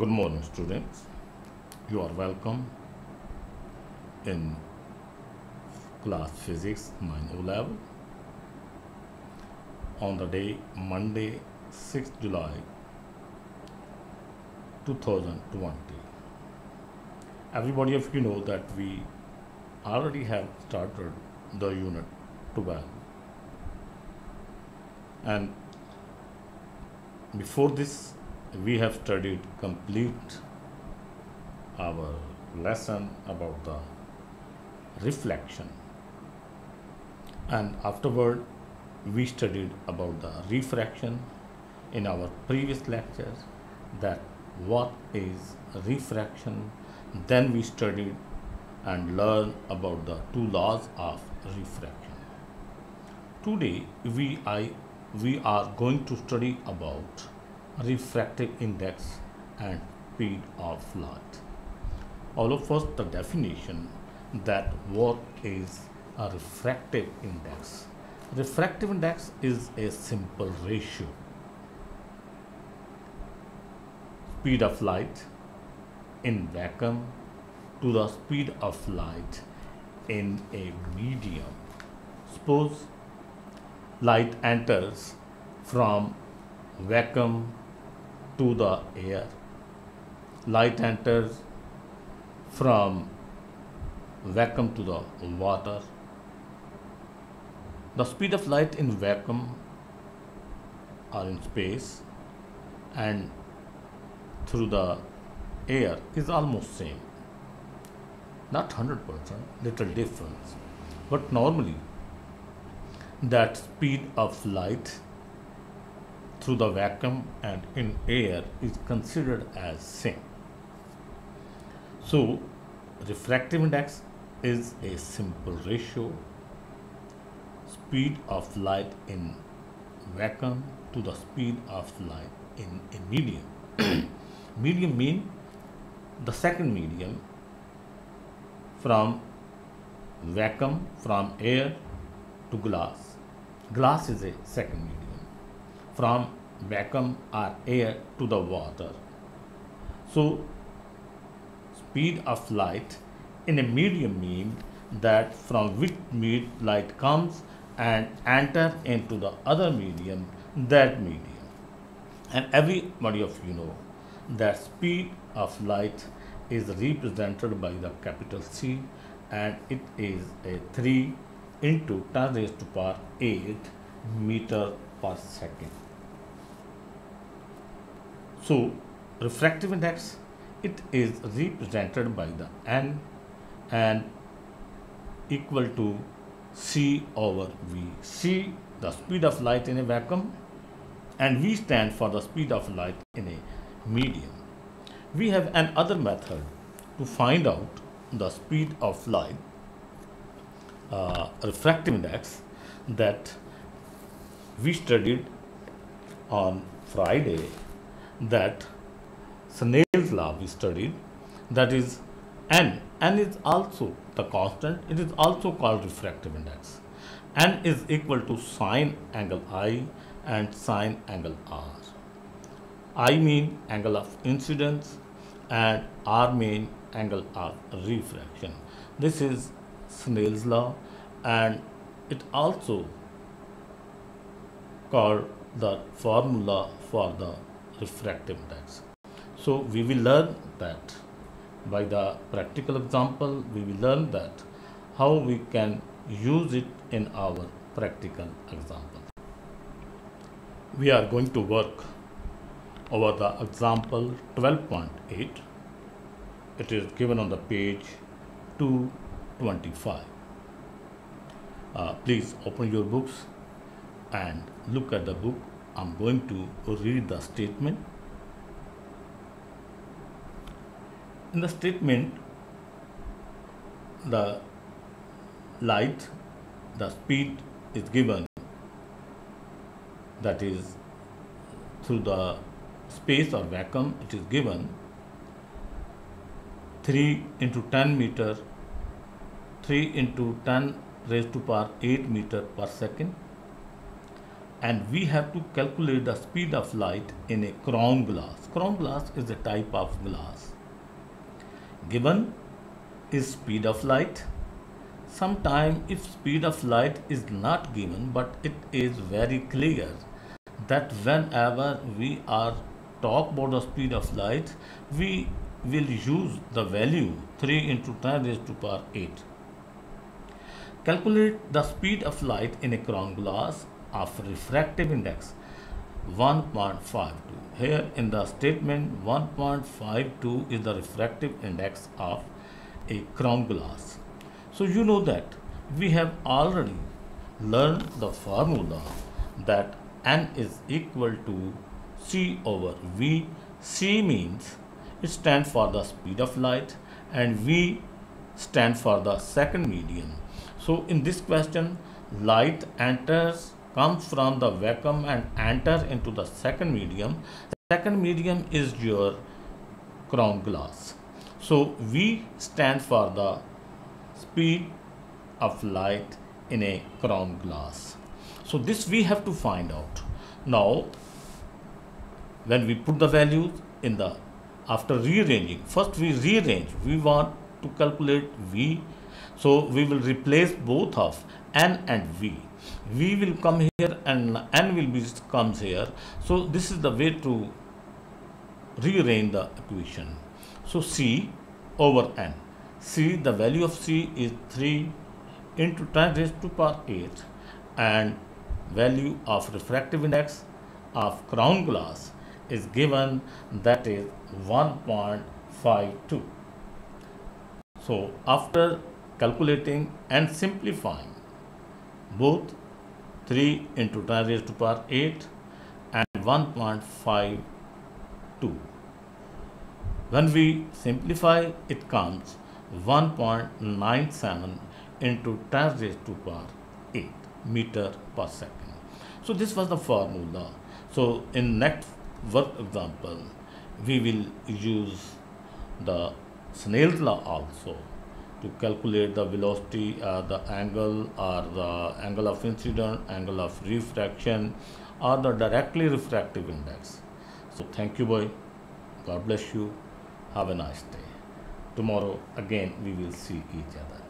Good morning, students. You are welcome in class physics 9 level on the day Monday, 6th July 2020. Everybody of you know that we already have started the unit 12, and before this we have studied complete our lesson about the reflection, and afterward we studied about the refraction in our previous lectures, that what is refraction. Then we studied and learned about the two laws of refraction. Today we are going to study about refractive index and speed of light. All of us the definition that what is a refractive index. Refractive index is a simple ratio. Speed of light in vacuum to the speed of light in a medium. Suppose light enters from vacuum to the air. Light enters from vacuum to the water. The speed of light in vacuum or in space and through the air is almost same. Not 100%, little difference. But normally that speed of light through the vacuum and in air is considered as same. So refractive index is a simple ratio, speed of light in vacuum to the speed of light in a medium. Medium mean the second medium from vacuum, from air to glass. Glass is a second medium. From vacuum or air to the water. So speed of light in a medium mean that from which light comes and enter into the other medium, that medium. And everybody of you know that speed of light is represented by the capital C, and it is a 3 into 10 raised to power 8 meter per second. So refractive index, it is represented by the N and equal to C over V. C the speed of light in a vacuum and V stand for the speed of light in a medium. We have another method to find out the speed of light, refractive index, that we studied on Friday, that Snell's law we studied, that is N. N is also the constant, it is also called refractive index. N is equal to sine angle I and sine angle R. I mean angle of incidence and R mean angle of refraction. This is Snell's law, and it also called the formula for the refractive index. So we will learn that by the practical example. We will learn that how we can use it in our practical example. We are going to work over the example 12.8. It is given on the page 225. Please open your books and look at the book. I'm going to read the statement. In the statement, the light, the speed is given, that is through the space or vacuum, it is given 3 into 10 meter, 3 into 10 raised to power 8 meter per second, and we have to calculate the speed of light in a crown glass. Crown glass is a type of glass. Given is speed of light. Sometime if speed of light is not given, but it is very clear that whenever we are talk about the speed of light, we will use the value 3 into 10 raised to power 8. Calculate the speed of light in a crown glass of refractive index 1.52. Here in the statement 1.52 is the refractive index of a crown glass. So you know that we have already learned the formula that N is equal to C over V. C means it stands for the speed of light and V stands for the second medium. So in this question, light comes from the vacuum and enters into the second medium. The second medium is your crown glass. So V stands for the speed of light in a crown glass. So this we have to find out. Now, when we put the values in the, after rearranging, first we rearrange, we want to calculate V. So we will replace both of N and V. V will come here and N will be comes here. So this is the way to rearrange the equation. So C over N. C, the value of C is 3 into 10 raised to power 8, and value of refractive index of crown glass is given, that is 1.52. So after calculating and simplifying both 3 into 10 raised to power 8 and 1.52, when we simplify, it comes 1.97 into 10 raised to power 8 meter per second. So this was the formula. So in next work example, we will use the Snell's law also to calculate the velocity, the angle of incident, angle of refraction, or the directly refractive index. So thank you, boy. God bless you. Have a nice day. Tomorrow again we will see each other.